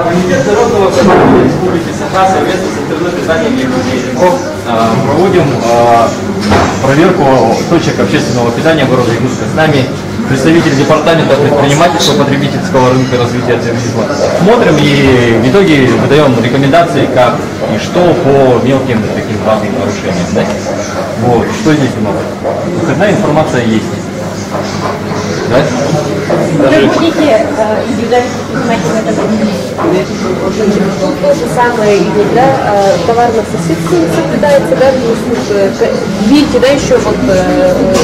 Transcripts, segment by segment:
Комитет народного контроля Республики Саха совместно с интернет-изданием Якутия проводим проверку точек общественного питания города Якутска. С нами представитель департамента предпринимательства, потребительского рынка и развития туризма. Смотрим и в итоге выдаем рекомендации, как и что по мелким таким разным нарушениям. Да? Вот. Что здесь у нас? Выходная информация есть. Да? Вы будете индивидуально предпринимать в этом году? Тут то же самое идет, да, товарная соседство соблюдается, да, видите, да, еще вот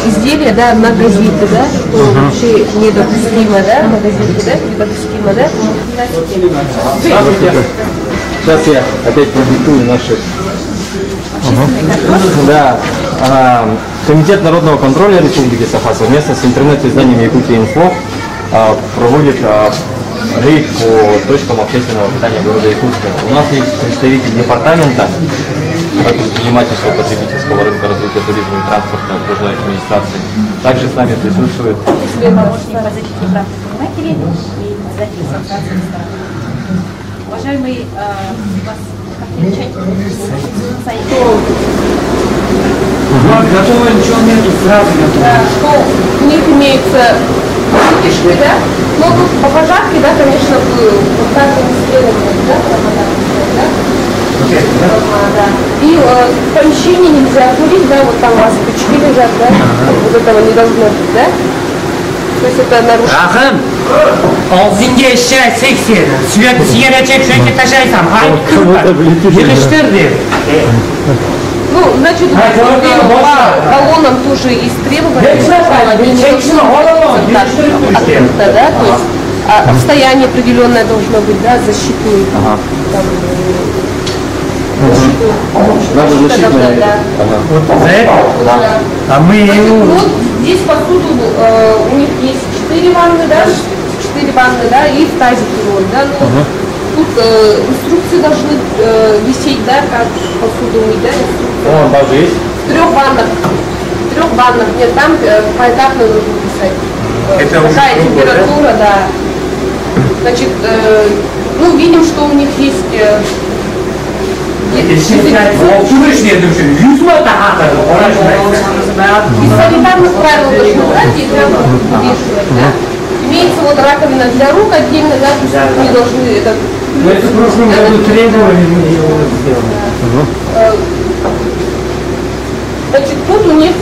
изделия, да, на газеты, да, что вообще недопустимо, да, на газеты, да, недопустимо, да. Сейчас я опять продиктую наши. Да. Комитет народного контроля Республики Саха совместно с интернет-изданием Якутия Инфо проводит рейд по точкам общественного питания города Якутска. У нас есть представитель департамента предпринимательства, потребительского рынка, развития туризма и транспорта окружающей администрации. Также с нами присутствует Помощник по защите прав предпринимателей и председатель ассоциации ресторанов. Уважаемый, вас как начать на сайте? Готово, ничего нету, сразу готово. Что у них имеются вытяжки, да? Но тут по пожарке, да, конечно, вот так они сделаны, да, да? Да. И в помещении нельзя курить, да, вот там у вас пучки лежат, да? Вот этого не должно быть, да? То есть это нарушение. Рахым, ağzınca eşya seksin. Sürekli sigara çek, sürekli taşaysam. Haydi kırma. Yürüştürdü. Ну, значит, по колоннам тоже есть требования, они не должны быть открыто, да, то есть расстояние определенное должно быть, да, защитный. Надо защитная. За это? Да. А мы его... Вот здесь посуду у них есть 4 ванны, да, 4 ванны, да, и в тазике роль, да, но тут инструкции должны висеть, да, как посуду мыть, да, инструкции. О, даже есть? В 3 ваннах. В 3 ваннах, нет, там поэтапно нужно писать. Это какая уже температура, да. Значит, ну, видим, что у них есть... Şimdi oturuş diye düşün. 100 mu daha da Из санитарных правил должны брать и прямо вывешивать, да? Имеется вот раковина для рук отдельно, да, то есть не должны это... Но это в прошлом году требовали, мы его сделали. Значит, тут у них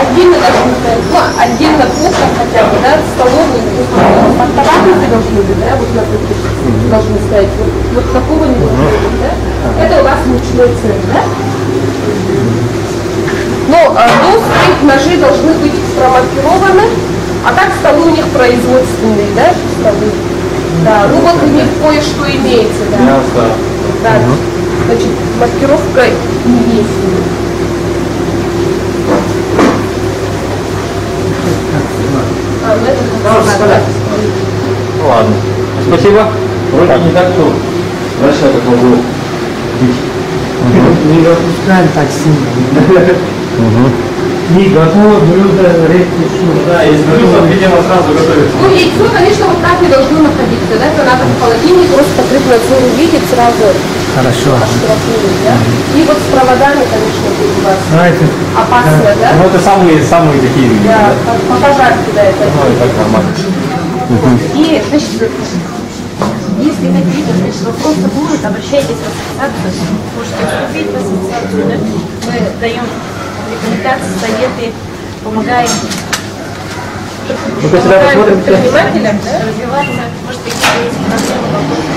отдельно должны стоять, ну, отдельно кухня хотя бы, да, столовые, товарные должны быть, да, вот напротив должны стоять. Вот такого не должно быть, да? Это у вас мучной цех, да? Но доски, ножи должны быть промаркированы, а так столы у них производственные, да, столы. Да, ну вот у них кое-что имеется, да. Мясо. Да, значит, маркировка не есть. Ну ладно. Спасибо. Вроде не так, что дальше я так могу быть. Не допускаем так сильно. Не готово блюдо, редкий суп. Да, из блюда, видимо, сразу готовится. Ну, яйцо, конечно, вот так не должно находиться, да, это надо в холодильник, просто Потребнадзор увидит сразу. Хорошо. Оштрафует, да. И вот с проводами, конечно, будет у вас Знаете, опасно, да? Ну это самые такие. Да, по пожарке, да, это. Ну и так нормально. И, значит, если какие-то, значит, вопросы будут, обращайтесь в ассоциацию, можете вступить в ассоциацию, да? Мы даем рекомендации, советы, помогаем предпринимателям, да, развиваться, может, какие-то проблемы, вопросы.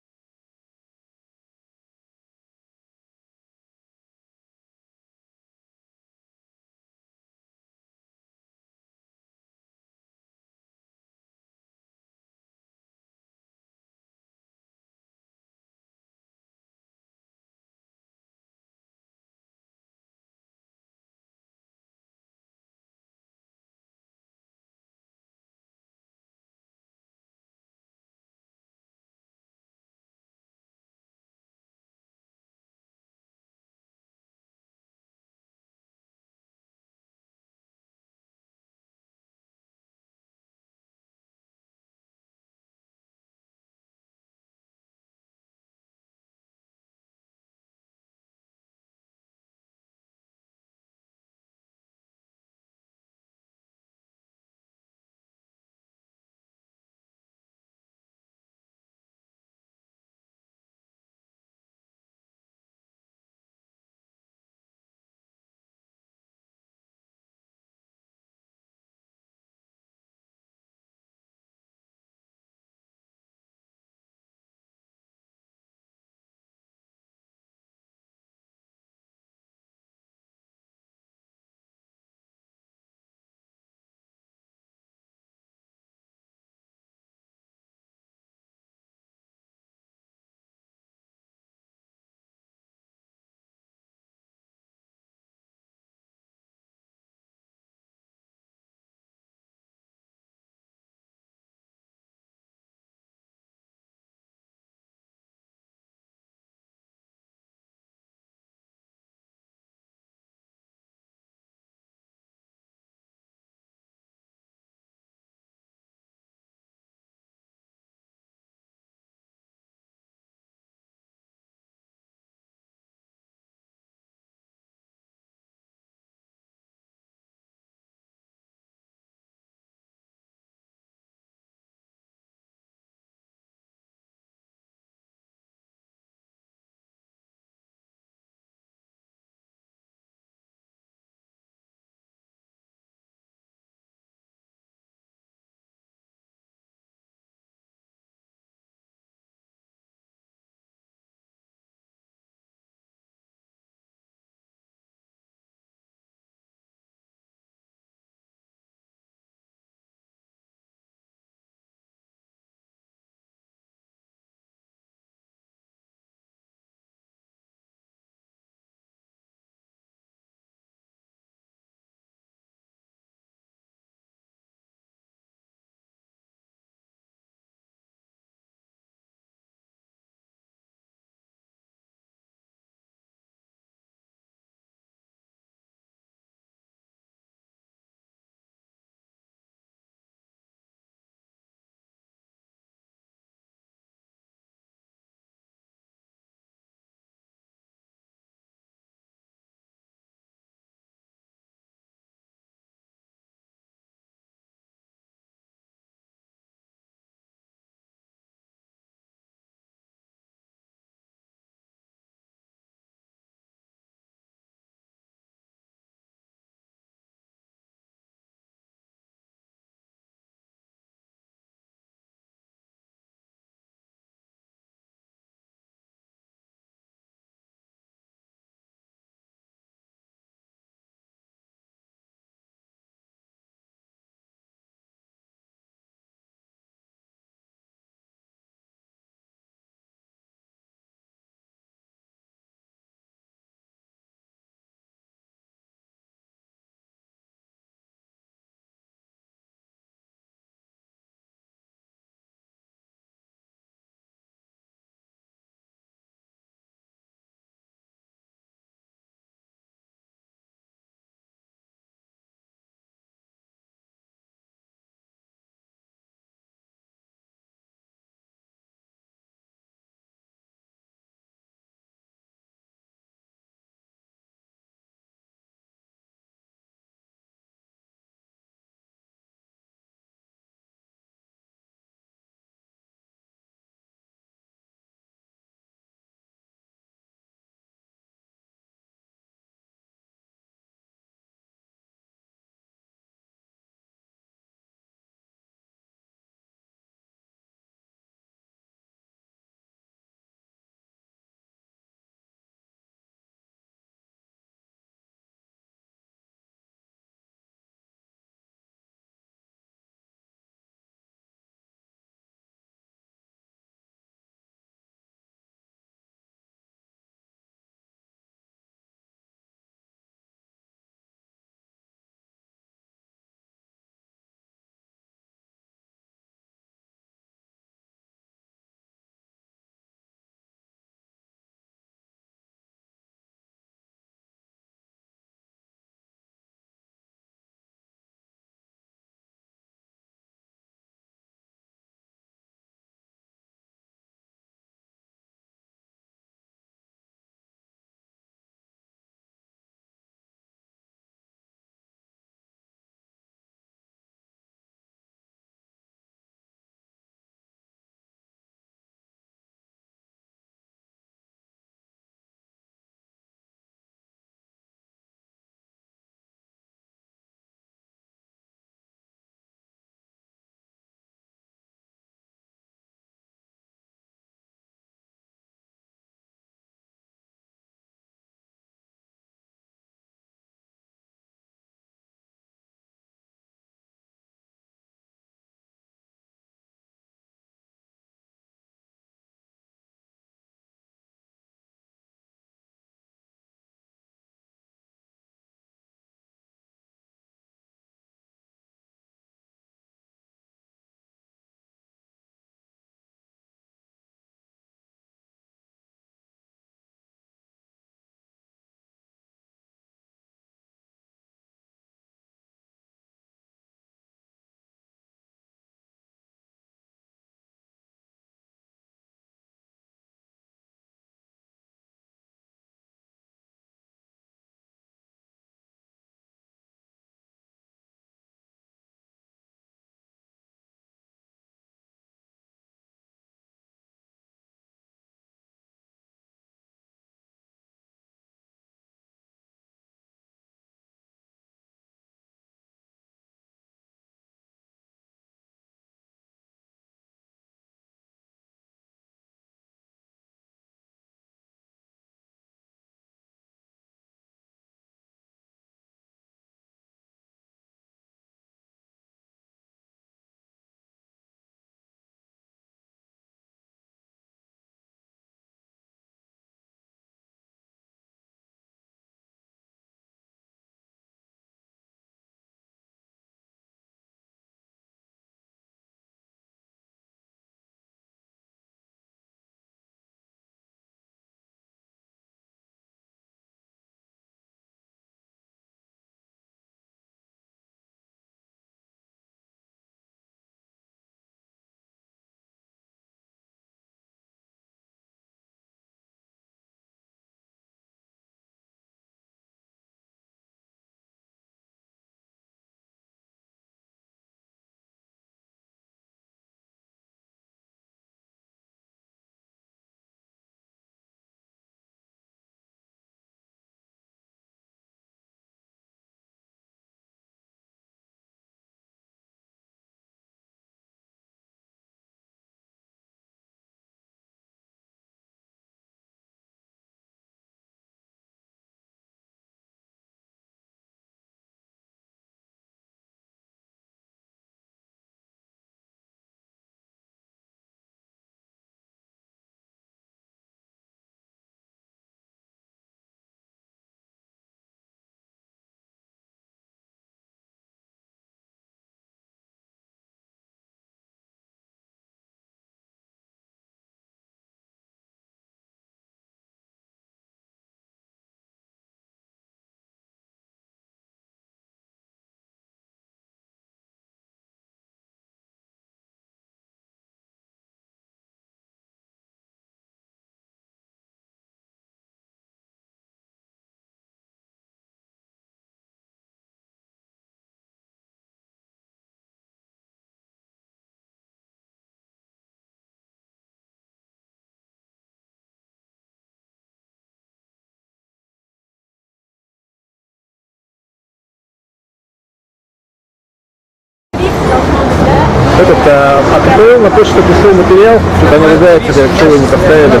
отправил на почту, пришел материал, что-то они ругаются, говорят, что вы не поставили.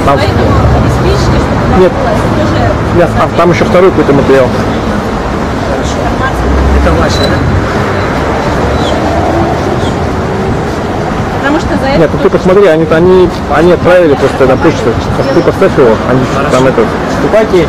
Там... Нет, нет, там еще второй какой-то материал. Это ваше, да? Потому что за это... Нет, ну ты посмотри, они отправили просто на почту. Ты поставь его, они там это... Вступайте